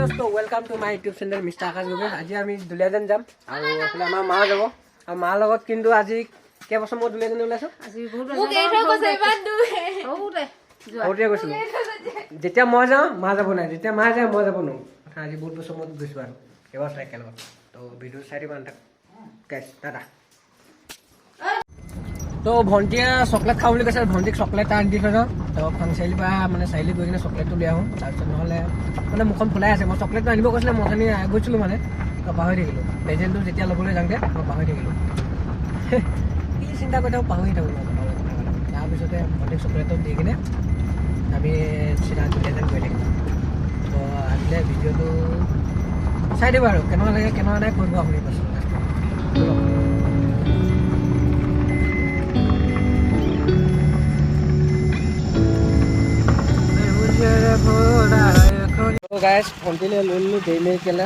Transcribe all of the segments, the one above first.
दोस्तों welcome to my YouTube channel mister Akash Gogoi আজি আমি দুলিয়াজান যাম আৰু এফালে আমাৰ মা যাব আৰু মাৰ লগত কিন্তু আজি কেই বছৰ মই দুলিয়াজান ওলাইছো আজি বহুত বছৰ গৈছিলো যেতিয়া মই যাওঁ মা যাব নাই যেতিয়া মা যায় মই যাব নোৱাৰো আজি বহুত বছৰ মই গৈছো আৰু এবাৰ চাইকেল লগত তো ভিডিও চাই দিবা না গাইস টাটা तो भंटिया चॉकलेट खाओ कैसे भंटिक चॉकलेट आन दी थो तो फांगचाइली माने चाइली गई किने चॉकलेट ले आऊँ ना माने मुखन फुलाई आसे मैं चॉकलेट आनिब कैसे मथानी गई माने तो पाहरी थकिलो लेजेंडो जेतिया लबले जांगे मैं पाहरी थकिलो कि चिंता कर पाहरी थको तारपिछते भंटिक चॉकलेट दी किने आमी सीधा दुलियाजान गई थकिम तो आजिले भिडिओ चाइ दिबा आरो केनेकुवा लागे केनेकुवा नाइ कइब आपुनि पाছত तो गाइस भंटिले लल्लु डेमे केला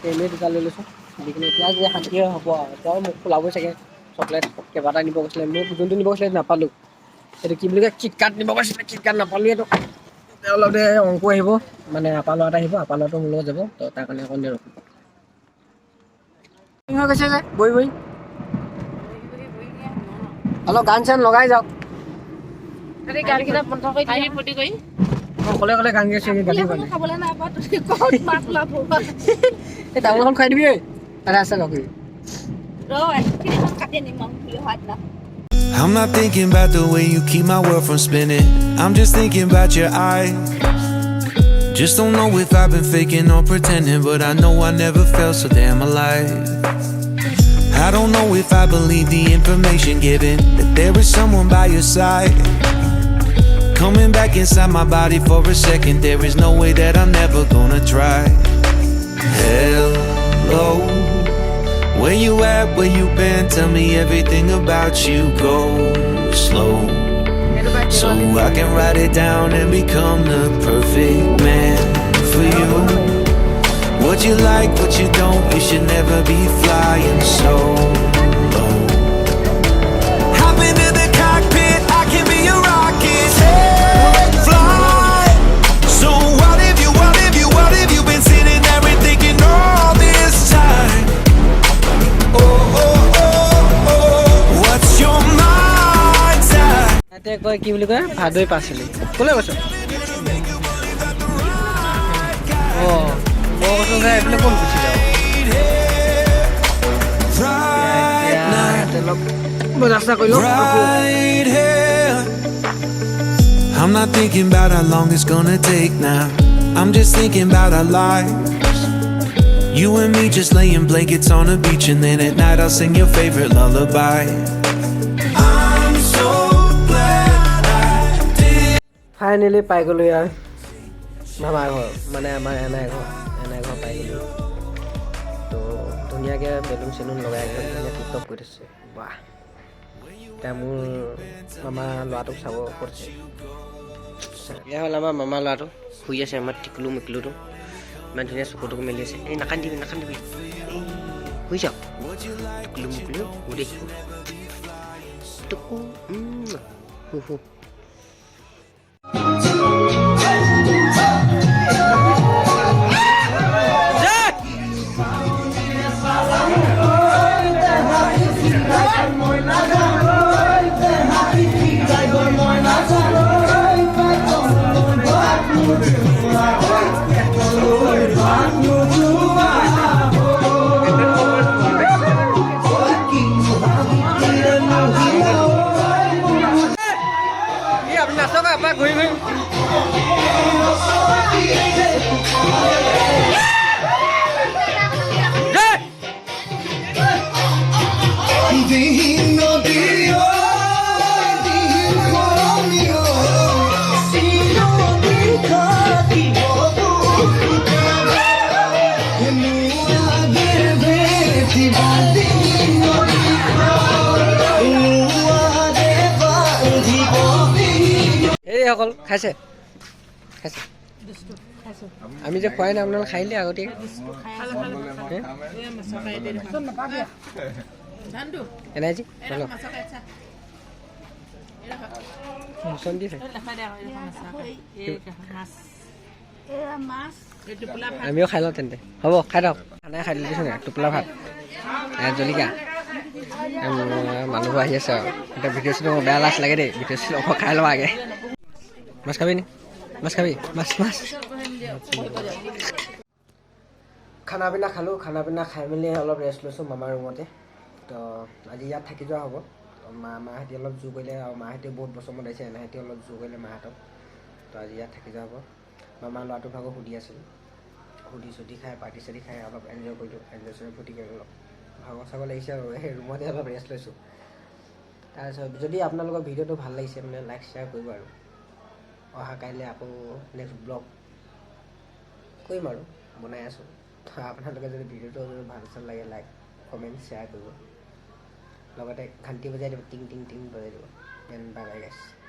डेमे दुटा ले লৈছো দিকিনে এতিয়া যে শান্তিয়ে হ'ব আৰু মোক খোলাব চাগে চকলেট কেবাটা নিব কৈছিলে মোক যোনটো নিব কৈছিলে নাপালো এটা কি বুলি কয় কিটকাট নিব কৈছিলে কিটকাট নাপালো এটো অলপতে অংক আহিব মানে আপালো এটা আহিব আপালোটো মোৰ লগত যাব তো তাৰ কাৰণে অকণ দেৰি ৰখিব কি হৈ গৈছে যে বই বই অলপ গান চান লগাই যাওক अरे गान किना बंद কৰি আহি পটি গই কলে কলে গান গাইছে গালি গালি খাবলে না পা তুই কত মাছ লাভ হ'ব এ ডাঙৰখন খাই দিবি আৰে আছে লগি ৰ কিখন কাটে নি মং ফুল হাত না I'm not thinking about the way you keep my world from spinning. I'm just thinking about your eyes. Just don't know if I've been faking or pretending, but I know I never felt so damn alive. I don't know if I believe the information given, that there is someone by your side. Coming back inside my body for a second, there is no way that I'm never gonna try. Hello, where you at, where you been, tell me everything about you, go slow, so I can write it down and become the perfect man for you. What you like, what you don't, you should never be flying solo. Hop into the cockpit, I can be your rocket. Hey, fly. So what if you been sitting there and thinking all this time? Oh, oh, oh, oh, what's your mindset? এতে কয় কি বুলি কয় ভাদৈ পাছিলি কোলে কৈছ ও মই কৈছো যে এফালে কোন গুচি যাও I'm not thinking about how long it's gonna take now. I'm just thinking about our lives. You and me just laying blankets on a beach, and then at night I'll sing your favorite lullaby. I'm so glad I did. Finally পাই গলো ইয়াৰ মামাৰ ঘৰ মানে আমাৰ এনাই ঘৰ পাই গলো তো ধুনীয়াকৈ বেলুন চেলুন লগাই ধুনীয়া টিপটপ কৰি থৈছে বাহ এতিয়া মোৰ মামা ল'ৰাটোক চাব কৰিছে এয়া হ'ল আমাৰ মামা ল'ৰাটো শুই আছে আমাৰ টিকলু মিকলুটো ইমান ধুনীয়া চকুটোকো মেলি আছে এই নাকান্দিবি এই শুই যাওক টিকলু মিকলু শুই টুকু হু ঘুরি ঘুরি সকল খাইছে আমি যে খোৱাই নাই আপোনালোকে খাইলে আগতে এনাইজি মোচন দিছে আমিও খাই লওঁ তেন্তে হ'ব খাই দিয়ক খানাই খাই দিছোঁ নে টোপোলা ভাত জলিকা মানুহবোৰ আহি আছে আৰু এতিয়া ভিডিঅ' চিডিঅ' বেয়া লাজ লাগে দেই ভিডিঅ' চিডিঅ' খাই ল'ব আগে মাছ খাবি নি মাছ খাবি মাছ খানা পিনা খালোঁ খানা পিনা খাই মেলি অলপ ৰেষ্ট লৈছোঁ মামাৰ ৰুমতে তো আজি ইয়াত থাকি যোৱা হ'ব মাহঁতি অলপ জোৰ কৰিলে আৰু মাহঁতে বহুত বছৰ মূৰত আহিছে এনাহঁতি অলপ জোৰ কৰিলে মাহঁতক তো আজি ইয়াত থাকি যোৱা হ'ব মামাৰ ল'ৰাটোৰ ভাগৰ সুধি আছিলোঁ সুধি চুধি খাই পাৰ্টি চাৰ্টি খাই অলপ এনজয় কৰিলোঁ এনজয় চেনজয় ফূৰ্তি কৰি অলপ ভাগৰ চাগৰ লাগিছে আৰু সেই ৰুমতে অলপ ৰেষ্ট লৈছোঁ তাৰপিছত যদি আপোনালোকৰ ভিডিঅ'টো ভাল লাগিছে মানে লাইক শ্বেয়াৰ কৰিব আৰু অহা কাইলৈ আকৌ নেক্সট ব্লগ কৰিম আৰু বনাই আছোঁ আপোনালোকে যদি ভিডিঅ'টো ভাল চাল লাগে লাইক কমেণ্ট শ্বেয়াৰ কৰিব লগতে ঘণ্টি বজাই দিব টিং টিং টিং বজাই দিব বাই বাই গাইছ